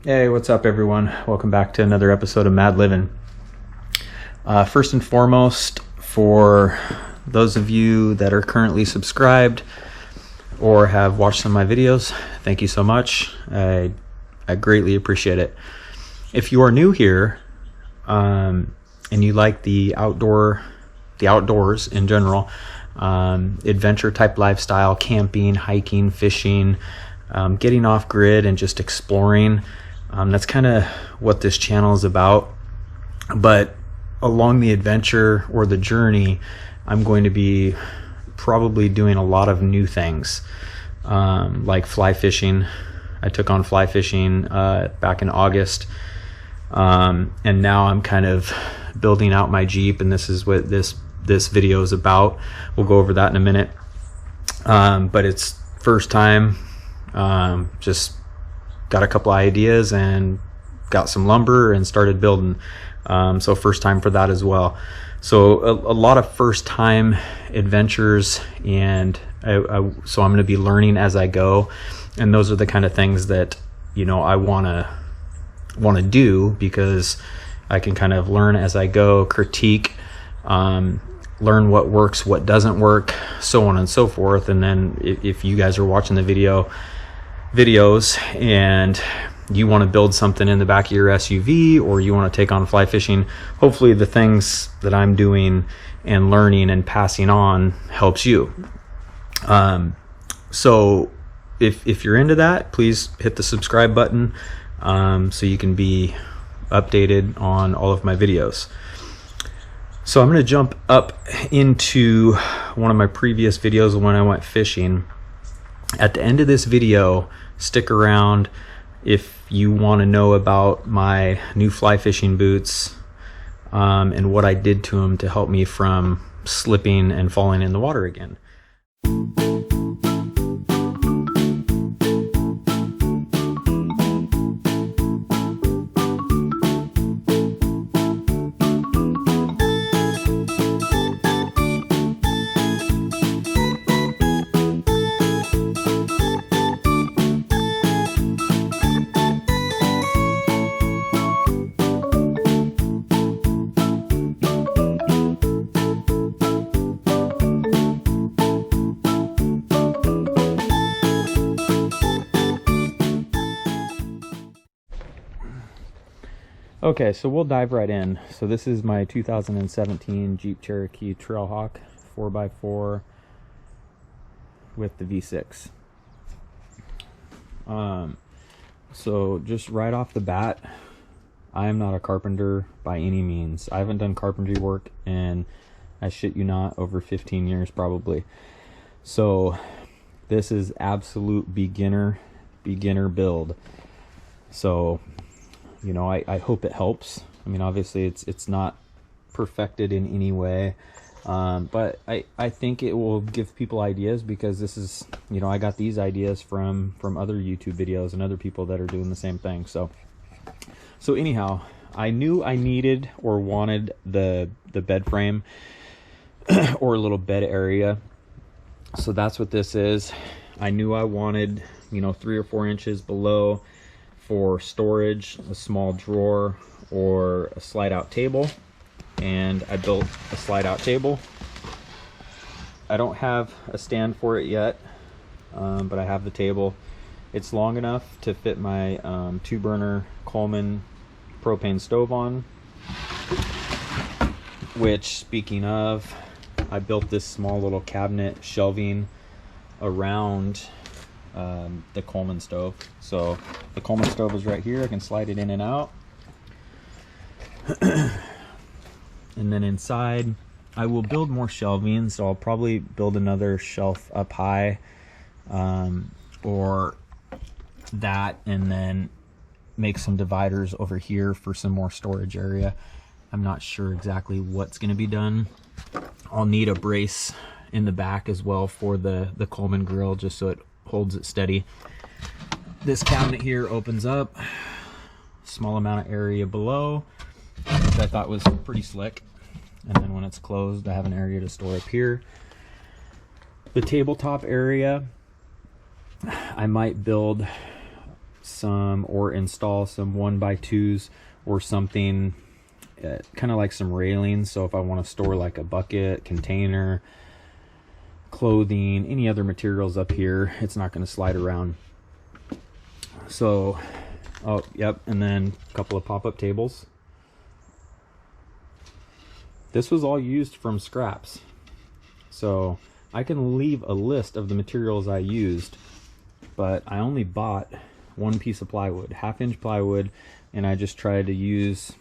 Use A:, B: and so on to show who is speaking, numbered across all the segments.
A: Hey, what's up everyone? Welcome back to another episode of Mad Livin. First and foremost, for those of you that are currently subscribed or have watched some of my videos, thank you so much. I greatly appreciate it. If you are new here and you like the outdoors in general, adventure type lifestyle, camping, hiking, fishing, getting off grid and just exploring, that's kind of what this channel is about. But along the adventure or the journey, I'm going to be probably doing a lot of new things, like fly fishing. I took on fly fishing back in August, and now I'm kind of building out my Jeep, and this is what this video is about. We'll go over that in a minute, but it's first time. Just got a couple ideas and got some lumber and started building. So first time for that as well. So a lot of first time adventures, and so I'm going to be learning as I go. And those are the kind of things that, you know, I want to do, because I can kind of learn as I go, critique, learn what works, what doesn't work, so on and so forth. And then if you guys are watching the videos and you want to build something in the back of your SUV, or you want to take on fly fishing, hopefully the things that I'm doing and learning and passing on helps you. So if you're into that, please hit the subscribe button, so you can be updated on all of my videos. So I'm going to jump up into one of my previous videos when I went fishing. At the end of this video, stick around if you want to know about my new fly fishing boots, and what I did to them to help me from slipping and falling in the water again. Okay, so we'll dive right in. So this is my 2017 Jeep Cherokee Trailhawk 4x4 with the V6. So just right off the bat, I am not a carpenter by any means. I haven't done carpentry work in, I shit you not, over 15 years probably. So this is absolute beginner build. So, you know, I hope it helps. I mean, obviously it's not perfected in any way, but I think it will give people ideas, because this is, you know, I got these ideas from other YouTube videos and other people that are doing the same thing. So anyhow, I knew I needed or wanted the bed frame or a little bed area. So that's what this is. I knew I wanted, you know, 3 or 4 inches below for storage, a small drawer, or a slide out table. And I built a slide out table. I don't have a stand for it yet, but I have the table. It's long enough to fit my 2-burner Coleman propane stove on, which, speaking of, I built this small little cabinet shelving around the Coleman stove. So the Coleman stove is right here. I can slide it in and out. And then inside, I will build more shelving. So I'll probably build another shelf up high, or that, and then make some dividers over here for some more storage area. I'm not sure exactly what's going to be done. I'll need a brace in the back as well for the Coleman grill, just so it holds it steady. This cabinet here opens up, small amount of area below, which I thought was pretty slick. And then when it's closed, I have an area to store up here. The tabletop area, I might build some, or install some 1x2s or something, kind of like some railings. So if I want to store like a bucket, container, clothing, any other materials up here, it's not going to slide around. So, oh, yep, and then a couple of pop-up tables. This was all used from scraps. So I can leave a list of the materials I used, but I only bought one piece of plywood, 1/2-inch plywood, and I just tried to use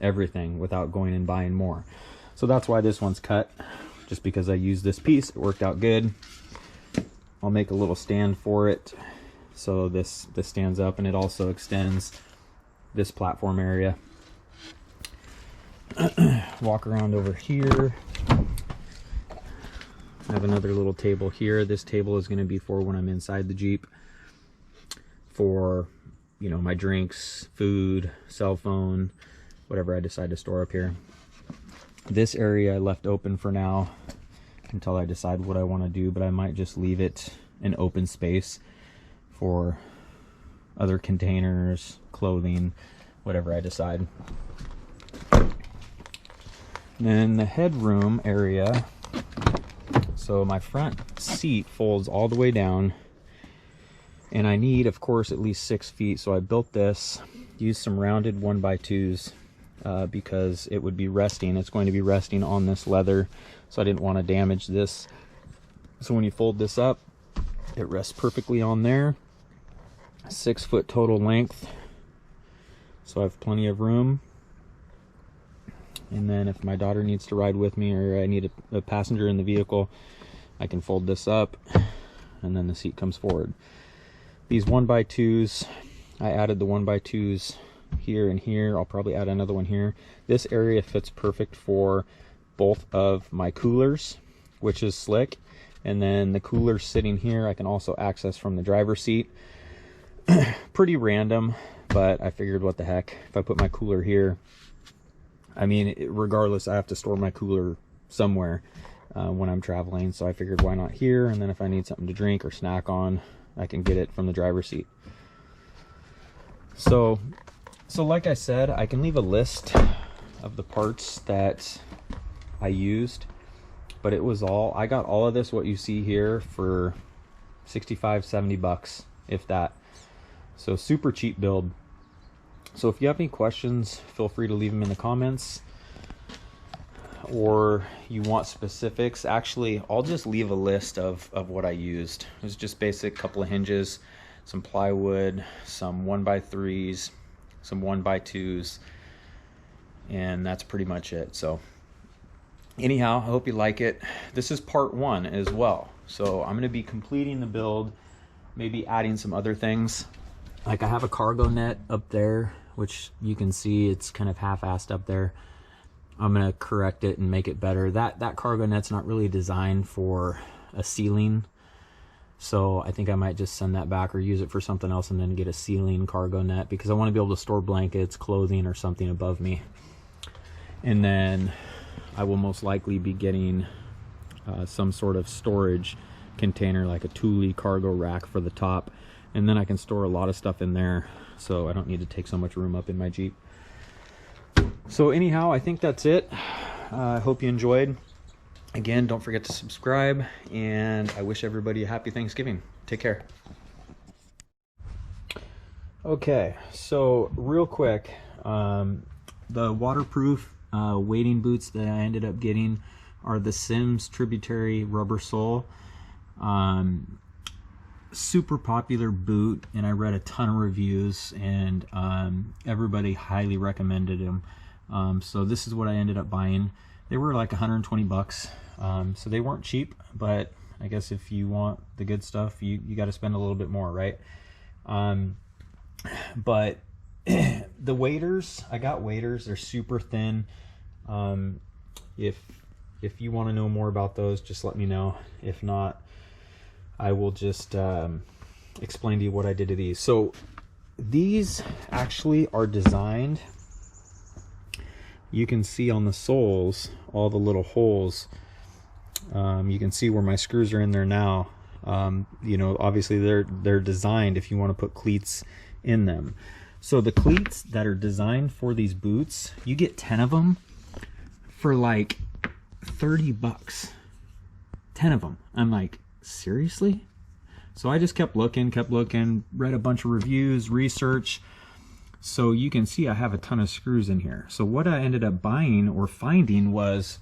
A: everything without going and buying more. So that's why this one's cut, just because I used this piece. It worked out good. I'll make a little stand for it, so this stands up, and it also extends this platform area. Walk around over here. I have another little table here. This table is going to be for when I'm inside the Jeep, for, you know, my drinks, food, cell phone, whatever I decide to store up here. This area I left open for now until I decide what I want to do, but I might just leave it an open space for other containers, clothing, whatever I decide. Then the headroom area. So my front seat folds all the way down, and I need, of course, at least 6 feet. So I built this, used some rounded 1x2s because it would be resting. It's going to be resting on this leather, so I didn't want to damage this. So when you fold this up, it rests perfectly on there. 6 foot total length, so I have plenty of room. And then if my daughter needs to ride with me, or I need a passenger in the vehicle, I can fold this up, and then the seat comes forward. These 1x2s, I added the 1x2s here and here. I'll probably add another one here. This area fits perfect for both of my coolers, which is slick, and then the cooler sitting here I can also access from the driver's seat. Pretty random, but I figured, what the heck, if I put my cooler here, I mean, regardless, I have to store my cooler somewhere when I'm traveling, so I figured, why not here? And then if I need something to drink or snack on, I can get it from the driver's seat. So like I said, I can leave a list of the parts that I used, but it was all, I got all of this, what you see here, for 65, 70 bucks, if that. So super cheap build. So if you have any questions, feel free to leave them in the comments, or you want specifics. Actually, I'll just leave a list of what I used. It was just basic, couple of hinges, some plywood, some 1x3s, some 1x2s, and that's pretty much it. So anyhow, I hope you like it. This is part 1 as well. So I'm going to be completing the build, maybe adding some other things. Like, I have a cargo net up there, which you can see it's kind of half-assed up there. I'm gonna correct it and make it better. That cargo net's not really designed for a ceiling, so I think I might just send that back or use it for something else, and then get a ceiling cargo net, because I want to be able to store blankets, clothing, or something above me. And then I will most likely be getting some sort of storage container, like a Thule cargo rack for the top, and then I can store a lot of stuff in there, so I don't need to take so much room up in my Jeep. So anyhow, I think that's it. I hope you enjoyed. Again, don't forget to subscribe, and I wish everybody a happy Thanksgiving. Take care. Okay, so real quick, the waterproof wading boots that I ended up getting are the Sims Tributary rubber sole. Super popular boot, and I read a ton of reviews, and everybody highly recommended them. So this is what I ended up buying. They were like 120 bucks, so they weren't cheap, but I guess if you want the good stuff, you got to spend a little bit more, right? But the waders, I got waders. They're super thin. If you want to know more about those, just let me know. If not, I will just explain to you what I did to these. So these actually are designed, you can see on the soles all the little holes. You can see where my screws are in there now. You know, obviously they're designed if you want to put cleats in them. So the cleats that are designed for these boots, you get 10 of them for like 30 bucks. 10 of them. I'm like, seriously? So I just kept looking, read a bunch of reviews, research. So you can see I have a ton of screws in here. So what I ended up buying or finding was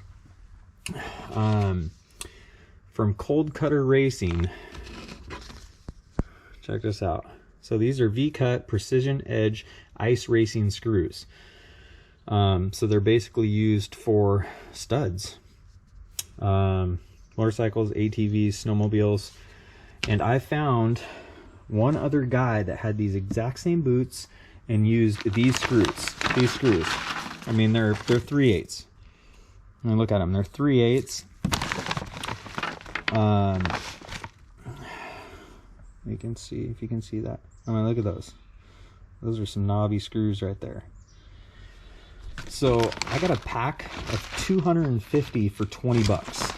A: from Kold Kutter Racing. Check this out. So these are V-cut precision edge ice racing screws. So they're basically used for studs, motorcycles, ATVs, snowmobiles. And I found one other guy that had these exact same boots and used these screws. I mean, they're 3/8. I mean, look at them. They're 3/8. You can see, if you can see that. I mean, look at those. Those are some knobby screws right there. So I got a pack of 250 for 20 bucks.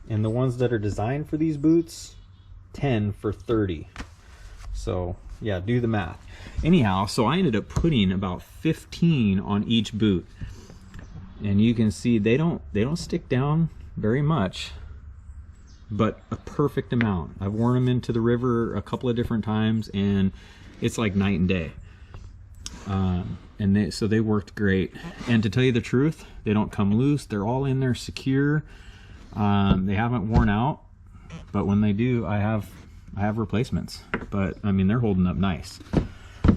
A: And the ones that are designed for these boots, 10 for 30. So yeah, do the math. Anyhow, so I ended up putting about 15 on each boot. And you can see they don't stick down very much, but a perfect amount. I've worn them into the river a couple of different times and it's like night and day. So they worked great. And to tell you the truth, they don't come loose. They're all in there secure. They haven't worn out, but when they do, I have replacements. But I mean, they're holding up nice.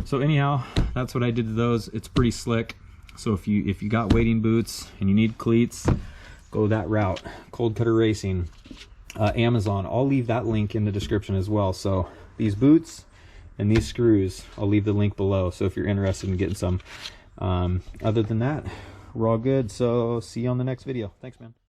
A: So anyhow, that's what I did to those. It's pretty slick. So if you got wading boots and you need cleats, go that route. Kold Kutter Racing, Amazon. I'll leave that link in the description as well. So these boots and these screws, I'll leave the link below. So if you're interested in getting some, other than that, we're all good. So see you on the next video. Thanks, man.